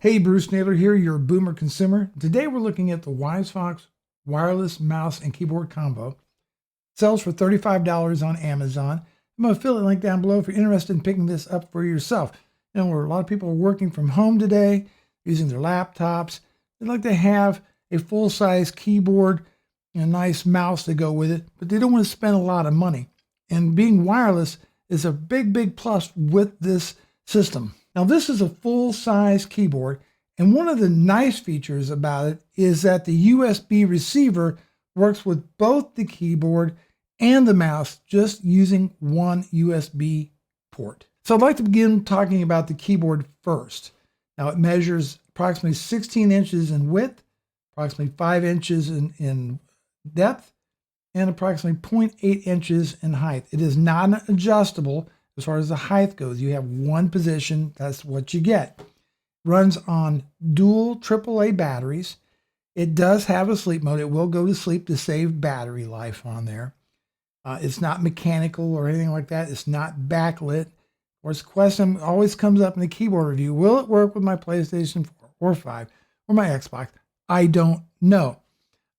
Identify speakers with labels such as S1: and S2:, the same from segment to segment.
S1: Hey, Bruce Naylor here, your boomer consumer. Today we're looking at the WisFox wireless mouse and keyboard combo. It sells for $35 on Amazon. I'm going to affiliate link down below if you're interested in picking this up for yourself. You know, where a lot of people are working from home today, using their laptops. They'd like to have a full-size keyboard and a nice mouse to go with it, but they don't want to spend a lot of money. And being wireless is a big plus with this system. Now, this is a full-size keyboard, and one of the nice features about it is that the USB receiver works with both the keyboard and the mouse just using one USB port. So I'd like to begin talking about the keyboard first. Now, it measures approximately 16 inches in width, approximately 5 inches in depth, and approximately 0.8 inches in height. It is not adjustable. As far as the height goes, you have one position, that's what you get. Runs on dual AAA batteries. It does have a sleep mode. It will go to sleep to save battery life on there. It's not mechanical or anything like that. It's not backlit. Of course, the question always comes up in the keyboard review. Will it work with my PlayStation 4 or 5 or my Xbox? I don't know.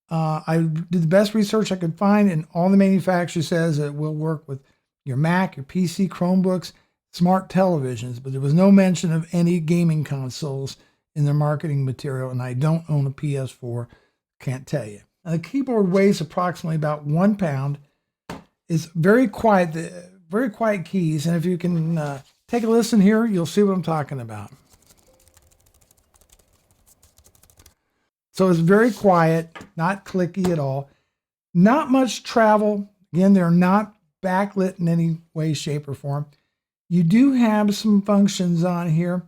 S1: I did the best research I could find, and all the manufacturer says it will work with your Mac, your PC, Chromebooks, smart televisions, but there was no mention of any gaming consoles in their marketing material, and I don't own a PS4, can't tell you. Now, the keyboard weighs approximately about 1 pound. It's very quiet keys, and if you can take a listen here, you'll see what I'm talking about. So it's very quiet, not clicky at all. Not much travel. Again, they're not backlit in any way, shape, or form. You do have some functions on here.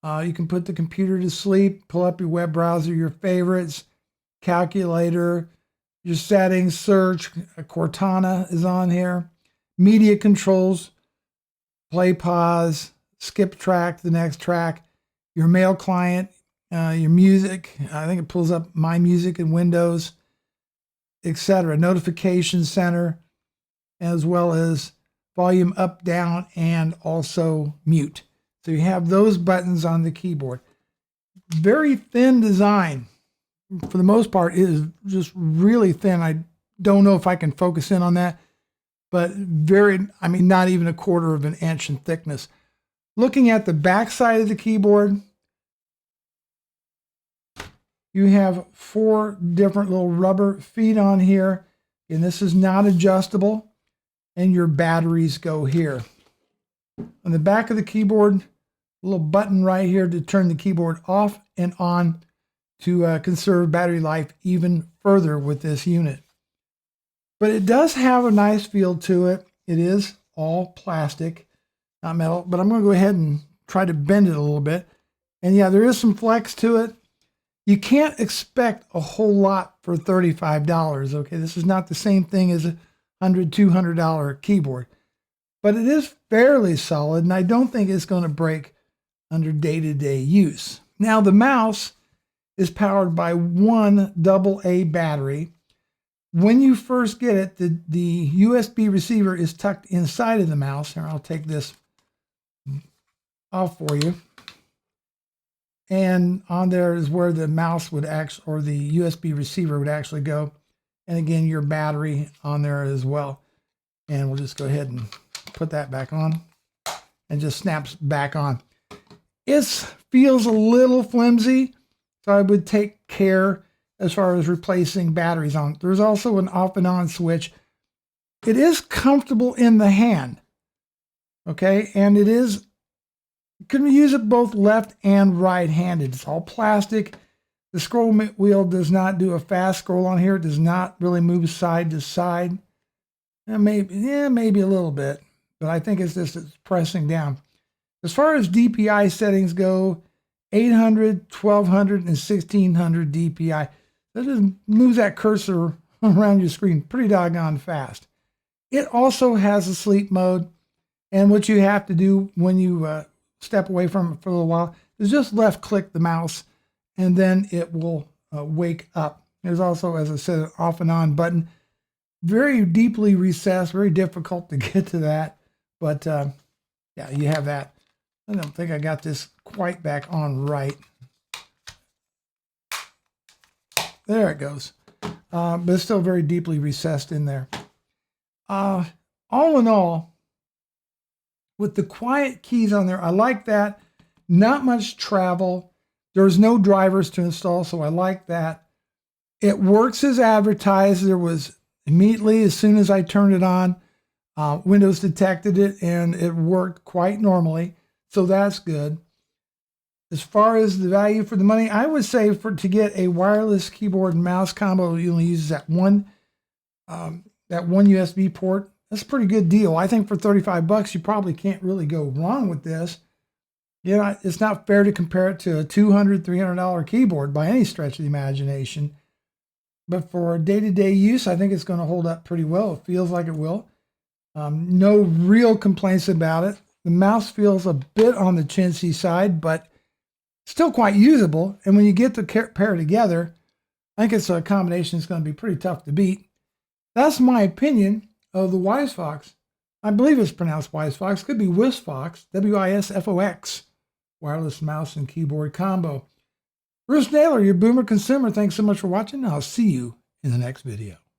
S1: You can put the computer to sleep, pull up your web browser, your favorites, calculator, your settings, search. Cortana is on here. Media controls, play, pause, skip track, the next track, your mail client, your music. I think it pulls up My Music in Windows, etc. Notification center, as well as volume up, down, and also mute. So you have those buttons on the keyboard. Very thin design. For the most part, it is just really thin. I don't know if I can focus in on that, but not even 1/4 of an inch in thickness. Looking at the back side of the keyboard, you have 4 different little rubber feet on here, and this is not adjustable. And your batteries go here. On the back of the keyboard, a little button right here to turn the keyboard off and on to conserve battery life even further with this unit. But it does have a nice feel to it. It is all plastic, not metal, but I'm going to go ahead and try to bend it a little bit. And yeah, there is some flex to it. You can't expect a whole lot for $35, okay? This is not the same thing as a $100, $200 keyboard, but it is fairly solid, and I don't think it's going to break under day-to-day use. Now, the mouse is powered by one AA battery. When you first get it, the USB receiver is tucked inside of the mouse. Here, I'll take this off for you. And on there is where the mouse would actually, or the USB receiver would actually go. And again, your battery on there as well. And we'll just go ahead and put that back on, and just snaps back on. It feels a little flimsy, so I would take care as far as replacing batteries on. There's also an off and on switch. It is comfortable in the hand, okay? And it is, you can use it both left and right-handed. It's all plastic. The scroll wheel does not do a fast scroll on here. It does not really move side to side. Maybe a little bit, but I think it's pressing down. As far as DPI settings go, 800, 1200, and 1600 DPI. That just moves that cursor around your screen pretty doggone fast. It also has a sleep mode, and what you have to do when you step away from it for a little while is just left click the mouse, and then it will wake up. There's also, as I said, an off and on button. Very deeply recessed, very difficult to get to that. But yeah, you have that. I don't think I got this quite back on right. There it goes. But it's still very deeply recessed in there. All in all, with the quiet keys on there, I like that. Not much travel. There's no drivers to install, so I like that. It works as advertised. There was immediately, as soon as I turned it on, Windows detected it and it worked quite normally. So that's good. As far as the value for the money, I would say to get a wireless keyboard and mouse combo, you only use that one USB port. That's a pretty good deal. I think for 35 bucks, you probably can't really go wrong with this. You know, it's not fair to compare it to a $200, $300 keyboard by any stretch of the imagination. But for day-to-day use, I think it's going to hold up pretty well. It feels like it will. No real complaints about it. The mouse feels a bit on the chintzy side, but still quite usable. And when you get the pair together, I think it's a combination that's going to be pretty tough to beat. That's my opinion of the WisFox. I believe it's pronounced WisFox. Could be WisFox, WISFOX, wireless mouse and keyboard combo. Bruce Naylor, your boomer consumer. Thanks so much for watching. I'll see you in the next video.